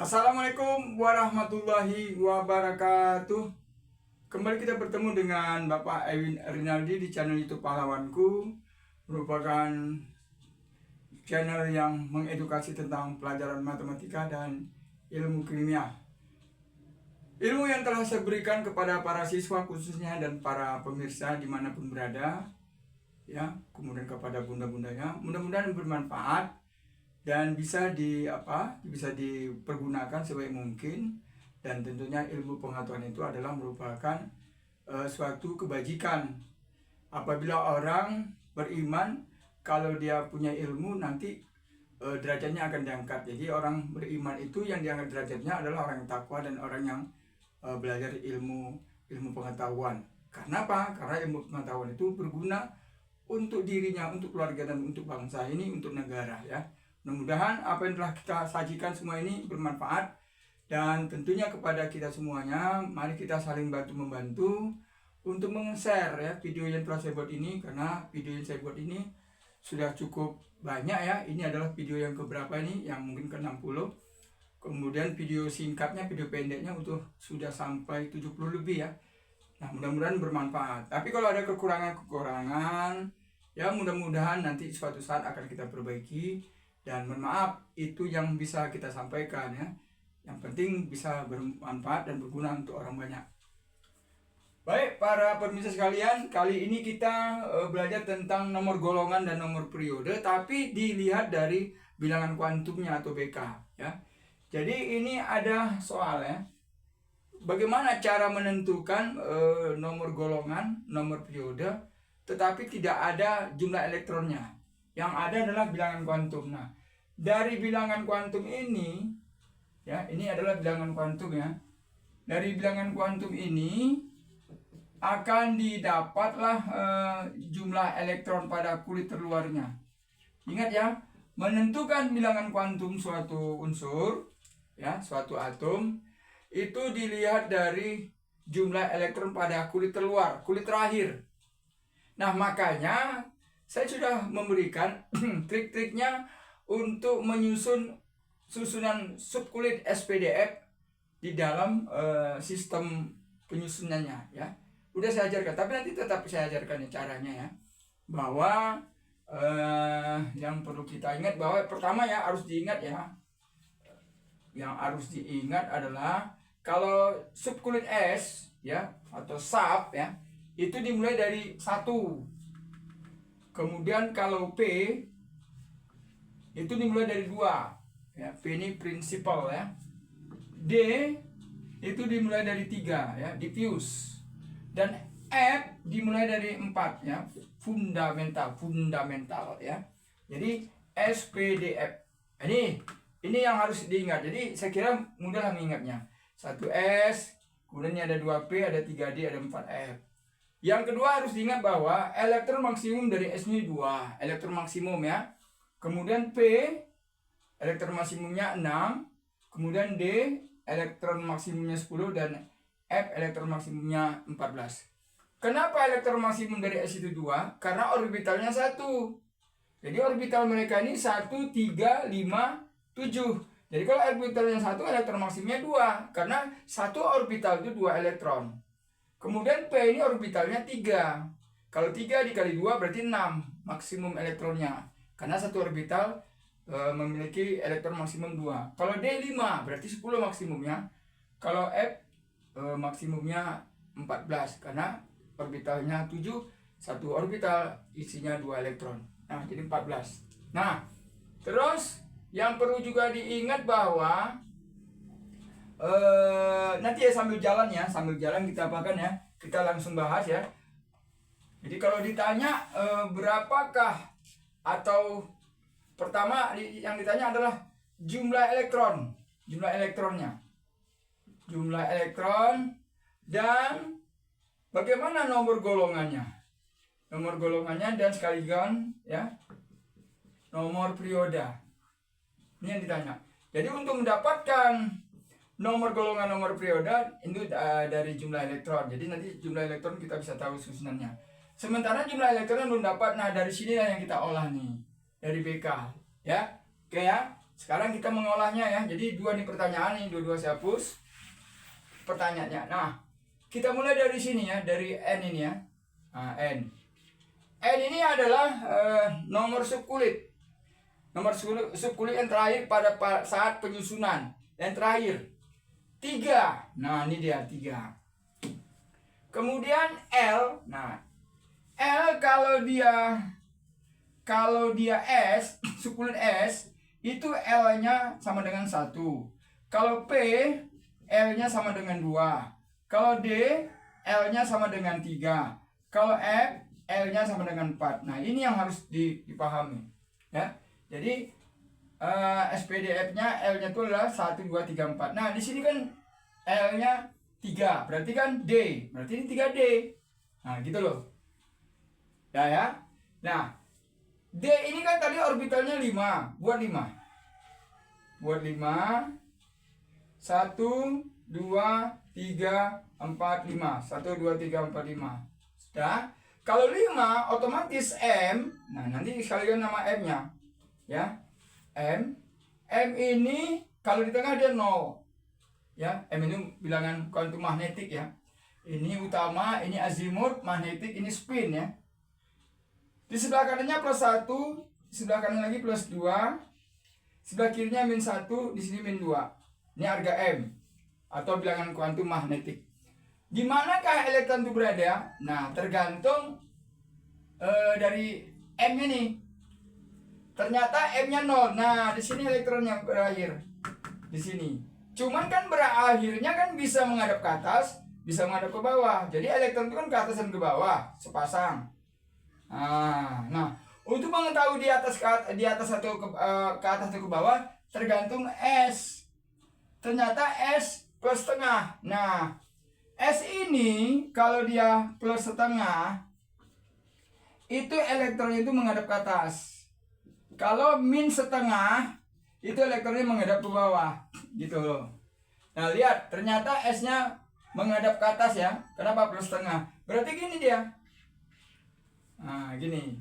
Assalamualaikum warahmatullahi wabarakatuh. Kembali kita bertemu dengan Bapak Ewin Rinaldi di channel YouTube Pahlawanku. Merupakan channel yang mengedukasi tentang pelajaran matematika dan ilmu kimia. Ilmu yang telah saya berikan kepada para siswa khususnya dan para pemirsa dimanapun berada, ya, kemudian kepada bunda-bundanya, mudah-mudahan bermanfaat dan bisa dipergunakan sebaik mungkin. Dan tentunya ilmu pengetahuan itu adalah merupakan suatu kebajikan. Apabila orang beriman, kalau dia punya ilmu nanti derajatnya akan diangkat. Jadi orang beriman itu yang diangkat derajatnya adalah orang yang takwa dan orang yang belajar ilmu pengetahuan. Karena apa? Karena ilmu pengetahuan itu berguna untuk dirinya, untuk keluarga, dan untuk bangsa ini, untuk negara, ya. Mudah-mudahan apa yang telah kita sajikan semua ini bermanfaat. Dan tentunya kepada kita semuanya, mari kita saling bantu-membantu untuk meng-share, ya, video yang telah saya buat ini. Karena video yang saya buat ini sudah cukup banyak, ya. Ini adalah video yang keberapa ini, yang mungkin ke-60. Kemudian video singkatnya, video pendeknya sudah sampai 70 lebih, ya. Nah, mudah-mudahan bermanfaat. Tapi kalau ada kekurangan-kekurangan, ya, mudah-mudahan nanti suatu saat akan kita perbaiki. Dan mohon maaf, itu yang bisa kita sampaikan, ya. Yang penting bisa bermanfaat dan berguna untuk orang banyak. Baik, para pemirsa sekalian, kali ini kita belajar tentang nomor golongan dan nomor periode, tapi dilihat dari bilangan kuantumnya atau BK, ya. Jadi ini ada soal, ya. Bagaimana cara menentukan nomor golongan, nomor periode, tetapi tidak ada jumlah elektronnya. Yang ada adalah bilangan kuantum. Nah, dari bilangan kuantum ini, ya, ini adalah bilangan kuantum, ya. Dari bilangan kuantum ini akan didapatlah jumlah elektron pada kulit terluarnya. Ingat, ya, menentukan bilangan kuantum suatu unsur, ya, suatu atom, itu dilihat dari jumlah elektron pada kulit terluar, kulit terakhir. Nah, makanya saya sudah memberikan trik-triknya untuk menyusun susunan subkulit SPDF di dalam sistem penyusunannya, ya. Udah saya ajarkan, tapi nanti tetap saya ajarkan caranya, ya. Bahwa yang perlu kita ingat, bahwa pertama, ya, harus diingat, ya. Yang harus diingat adalah kalau subkulit S, ya, atau sub, ya, itu dimulai dari 1. Kemudian kalau P itu dimulai dari 2, ya. P ini prinsipal, ya. D itu dimulai dari 3, ya, diffuse. Dan F dimulai dari 4, ya, fundamental, ya. Jadi SPDF. Ini yang harus diingat. Jadi saya kira mudah mengingatnya. 1S, kemudian ini ada 2P, ada 3D, ada 4F. Yang kedua harus diingat bahwa elektron maksimum dari S ini 2, elektron maksimum, ya. Kemudian P, elektron maksimumnya 6, kemudian D, elektron maksimumnya 10, dan F, elektron maksimumnya 14. Kenapa elektron maksimum dari S itu 2? Karena orbitalnya 1. Jadi orbital mereka ini 1, 3, 5, 7. Jadi kalau orbitalnya 1, elektron maksimumnya 2. Karena satu orbital itu 2 elektron. Kemudian P ini orbitalnya 3. Kalau 3 dikali 2 berarti 6 maksimum elektronnya. Karena satu orbital memiliki elektron maksimum 2. Kalau D 5 berarti 10 maksimumnya. Kalau F maksimumnya 14. Karena orbitalnya 7. Satu orbital isinya 2 elektron. Nah, jadi 14. Nah, terus yang perlu juga diingat bahwa nanti, ya, sambil jalan kita apakan, ya, kita langsung bahas, ya. Jadi kalau ditanya berapakah, atau pertama yang ditanya adalah jumlah elektronnya, jumlah elektron, dan bagaimana nomor golongannya, dan sekaligus, ya, nomor periode. Ini yang ditanya. Jadi untuk mendapatkan nomor golongan, nomor periode itu dari jumlah elektron. Jadi nanti jumlah elektron kita bisa tahu susunannya. Sementara jumlah elektron belum dapat. Nah, dari sini yang kita olah nih, dari BK, ya. Oke, ya. sekarang kita mengolahnya ya. Jadi dua nih pertanyaan nih, dua-dua saya hapus pertanyaannya. Nah, kita mulai dari sini ya, dari N ini ya. Nah, N. N ini adalah nomor subkulit. Nomor subkulit yang terakhir pada saat penyusunan. Yang terakhir 3. Nah, ini dia 3. Kemudian L. Nah, L kalau dia S, subkulit S, itu L-nya sama dengan 1. Kalau P, L-nya sama dengan 2. Kalau D, L-nya sama dengan 3. Kalau F, L-nya sama dengan 4. Nah, ini yang harus dipahami. Ya. Jadi SPDF-nya L-nya itu adalah 1, 2, 3, 4. Nah, di sini kan L-nya 3. Berarti kan D. Berarti ini 3D. Nah, gitu loh. Ya. Nah, D ini kan tadi orbitalnya 5. Buat 5. 1, 2, 3, 4, 5. 1, 2, 3, 4, 5. Sudah. Kalau 5 otomatis M. Nah, nanti sekalian nama M-nya. Ya. M ini kalau di tengah dia 0. Ya, M ini bilangan kuantum magnetik ya. Ini utama, ini azimut, magnetik, ini spin ya. Di sebelah kanannya plus 1, di sebelah kanan lagi plus 2. Sebelah kirinya min 1, di sini min 2. Ini harga M atau bilangan kuantum magnetik. Di manakah elektron itu berada? Nah, tergantung dari M-nya nih. Ternyata M-nya 0. Nah, di sini elektronnya berakhir. Di sini. Cuman kan berakhirnya kan bisa menghadap ke atas, bisa menghadap ke bawah. Jadi elektron itu kan ke atas dan ke bawah, sepasang. Nah, untuk mengetahui di atas atau ke atas atau ke bawah tergantung S. Ternyata S plus setengah. Nah, S ini kalau dia plus setengah itu elektronnya itu menghadap ke atas. Kalau min setengah itu elektronnya menghadap ke bawah, gitu loh. Nah, lihat, ternyata S-nya menghadap ke atas ya. Kenapa plus setengah? Berarti gini dia. Nah, gini.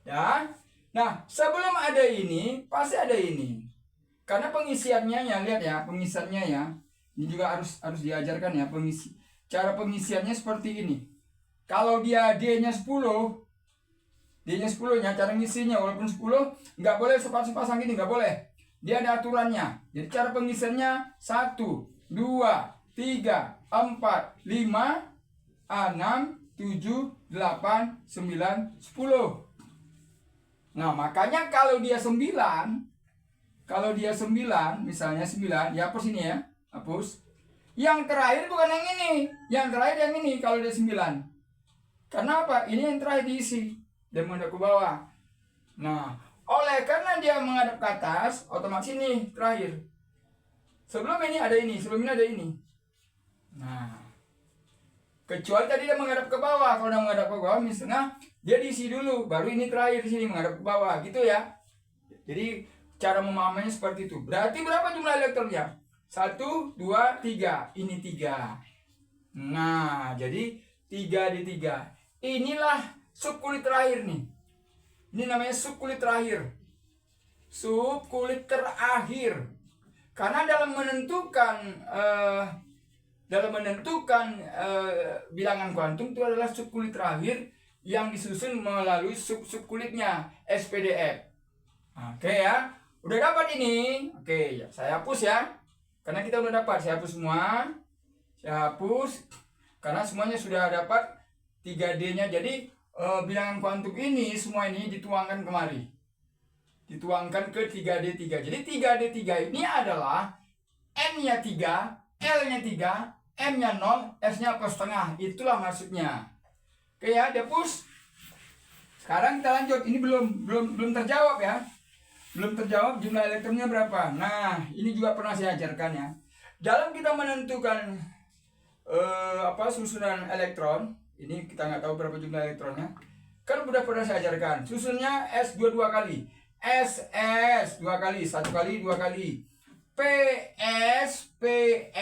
Ya. Nah, sebelum ada ini, pasti ada ini. Karena pengisiannya ya, lihat ya, pengisiannya ya. Ini juga harus diajarkan ya, cara pengisiannya seperti ini. Kalau dia D-nya 10, D-nya cara ngisinya walaupun 10 nggak boleh sepasang gini, nggak boleh. Dia ada aturannya. Jadi cara pengisiannya 1, 2, 3, 4, 5, 6, 7, 8, 9, 10. Nah, makanya kalau dia 9, misalnya 9, ya hapus ini ya, hapus. Yang terakhir bukan yang ini, yang terakhir yang ini kalau dia 9. Karena apa? Ini yang terakhir diisi. Dia menghadap ke bawah. Nah, oleh karena dia menghadap ke atas, otomatis ini terakhir. Sebelum ini ada ini, sebelum ini ada ini. Nah, kecuali tadi dia menghadap ke bawah. Kalau dia menghadap ke bawah, misalnya dia diisi dulu, baru ini terakhir di sini menghadap ke bawah, gitu ya. Jadi cara memahaminya seperti itu. Berarti berapa jumlah elektronnya? 1, 2, 3. Ini 3. Nah, jadi 3 di 3. Inilah subkulit terakhir nih. Ini namanya subkulit terakhir. Subkulit terakhir. Karena dalam menentukan bilangan kuantum itu adalah subkulit terakhir yang disusun melalui subkulitnya SPDF. Oke ya. Udah dapat ini. Oke, ya, saya hapus ya. Karena kita udah dapat, saya hapus semua. Saya hapus karena semuanya sudah dapat 3D-nya. Jadi bilangan kuantum ini semua ini dituangkan kemari. Dituangkan ke 3D3. Jadi 3D3 ini adalah N-nya 3, L-nya 3, M-nya 0, S-nya plus setengah. Itulah maksudnya. Oke ya, dihapus. Sekarang kita lanjut. Ini belum terjawab ya. Belum terjawab jumlah elektronnya berapa. Nah, ini juga pernah saya ajarkan ya. Dalam kita menentukan susunan elektron, ini kita nggak tahu berapa jumlah elektronnya. Kan udah pernah saya ajarkan. Susunnya S dua kali. S 2 kali, 1 kali, 2 kali. PS 2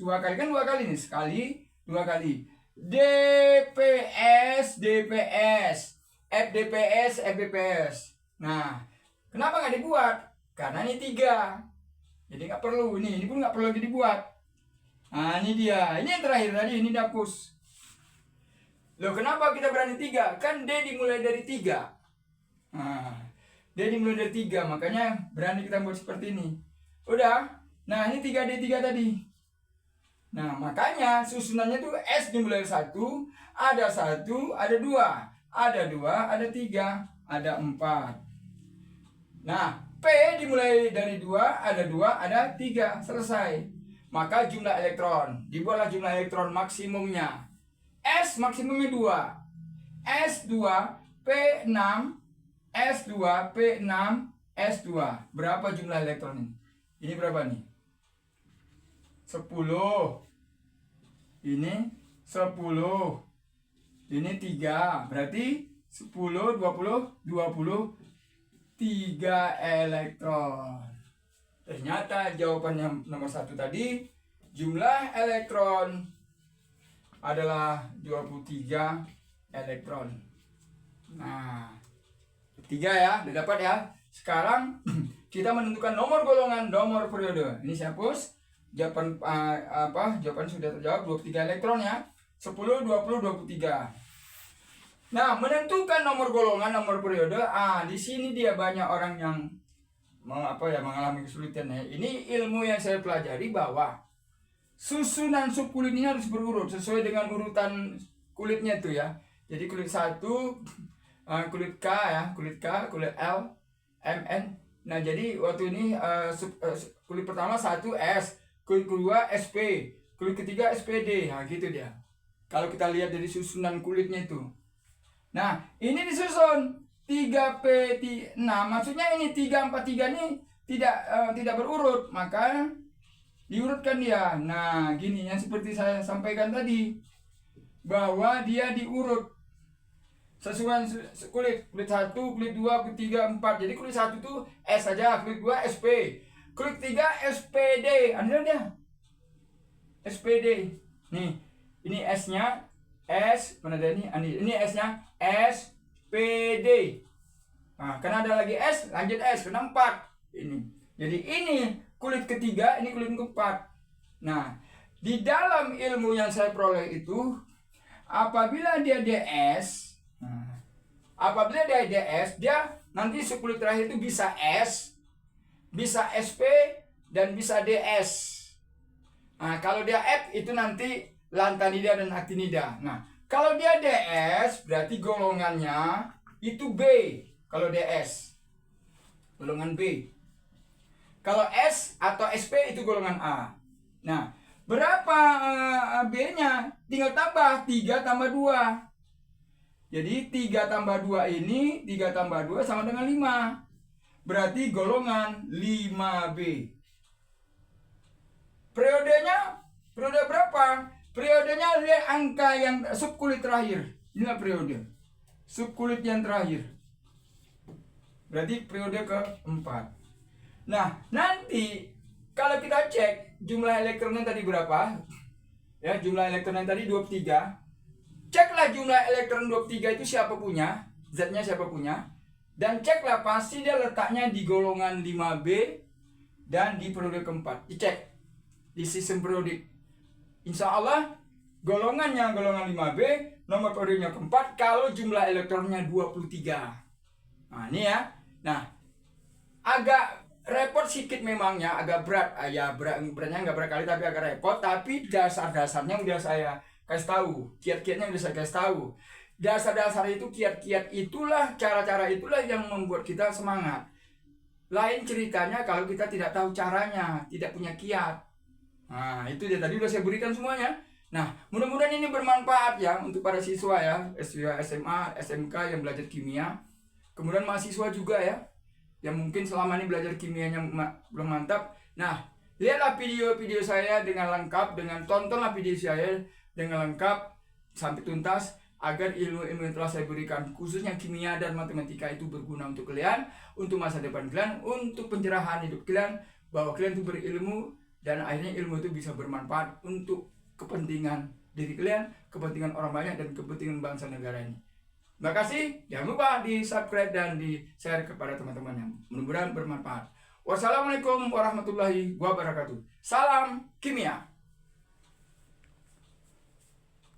kali, kan 2 kali nih, sekali, 2 kali. DPS FDPS. Nah, kenapa nggak dibuat? karena ini 3. Jadi nggak perlu, ini pun nggak perlu lagi dibuat. Nah ini dia, ini yang terakhir tadi, ini dihapus. Loh kenapa kita berani 3? Kan D dimulai dari 3. Nah, D dimulai dari 3, makanya berani kita buat seperti ini. Udah, nah ini 3D3 tadi. Nah makanya susunannya tuh S dimulai dari 1, ada 1, ada 2, ada 2, ada 3, ada 4. Nah P dimulai dari 2, ada 2, ada 3, selesai. Maka jumlah elektron, dibuatlah jumlah elektron maksimumnya. S maksimumnya 2, S2, P6, S2, P6, S2. Berapa jumlah elektron ini? Ini berapa nih? 10. Ini 10. Ini 3. Berarti 10, 20, 3 elektron. Ternyata jawaban yang nomor 1 tadi, jumlah elektron adalah 23 elektron. Nah, 3 ya, udah dapat ya. Sekarang kita menentukan nomor golongan, nomor periode. Ini saya hapus. Jawaban jawaban sudah terjawab, 23 elektron ya. 10, 20, 23. Nah, menentukan nomor golongan, nomor periode. Di sini dia banyak orang yang mengalami kesulitan ya. Ini ilmu yang saya pelajari bahwa susunan subkulit ini harus berurut sesuai dengan urutan kulitnya tuh ya. Jadi kulit 1, kulit K ya, kulit K, kulit L, MN. Nah, jadi waktu ini kulit pertama 1 S, kulit kedua SP, kulit ketiga SPD. Nah, gitu dia. Kalau kita lihat dari susunan kulitnya itu. Nah, ini disusun 3P6, maksudnya ini 343 ini tidak berurut, maka diurutkan dia. Nah, gini yang seperti saya sampaikan tadi, bahwa dia diurut sesuai kulit 1, kulit 2, kulit 3, 4. Jadi kulit 1 itu S saja, kulit 2 SP, kulit 3 SPD. Ada dia SPD. Nih, ini S-nya S, mana ada ini? Ini S-nya SPD. Nah, karena ada lagi S, lanjut S, kena 4. Ini. Jadi ini kulit ketiga, ini kulit keempat. Nah, di dalam ilmu yang saya peroleh itu, apabila dia DS, dia nanti sekulit terakhir itu bisa S, bisa SP, dan bisa DS. Nah, kalau dia F itu nanti lantanida dan actinida. Nah, kalau dia DS berarti golongannya itu B. Kalau DS, golongan B. Kalau S atau SP itu golongan A. Nah, berapa B-nya? Tinggal tambah 3 tambah 2. Jadi 3 tambah 2 ini, 3 tambah 2 sama dengan 5. Berarti golongan 5B. Periodenya, periode berapa? Periodenya lihat angka yang subkulit terakhir. Inilah periode subkulit yang terakhir. Berarti periode keempat. Nah, nanti kalau kita cek jumlah elektronnya tadi berapa? Ya, jumlah elektronnya tadi 23. Ceklah jumlah elektron 23 itu siapa punya, Z-nya siapa punya, dan ceklah pasti dia letaknya di golongan 5B dan di periode keempat. Dicek di sistem periodik. Insya Allah golongannya golongan 5B, nomor periodenya keempat kalau jumlah elektronnya 23. Nah, ini ya. Nah, agak repot sedikit memangnya, agak berat. Beratnya nggak berat kali tapi agak repot. Tapi dasar-dasarnya udah saya kasih tahu, kiat-kiatnya udah saya kasih tahu. Dasar-dasar itu, kiat-kiat itulah, cara-cara itulah yang membuat kita semangat. Lain ceritanya kalau kita tidak tahu caranya, tidak punya kiat. Nah, itu dia tadi udah saya berikan semuanya. Nah, mudah-mudahan ini bermanfaat ya untuk para siswa ya, siswa SMA, SMK yang belajar kimia. Kemudian mahasiswa juga ya, yang mungkin selama ini belajar kimianya belum mantap. Nah, lihatlah video-video saya dengan lengkap, tontonlah video saya dengan lengkap sampai tuntas agar ilmu-ilmu yang telah saya berikan khususnya kimia dan matematika itu berguna untuk kalian, untuk masa depan kalian, untuk pencerahan hidup kalian, bahwa kalian itu berilmu dan akhirnya ilmu itu bisa bermanfaat untuk kepentingan diri kalian, kepentingan orang banyak, dan kepentingan bangsa negara ini. Terima kasih, jangan lupa di subscribe dan di share kepada teman-teman yang mudah-mudahan bermanfaat. Wassalamualaikum warahmatullahi wabarakatuh. Salam kimia.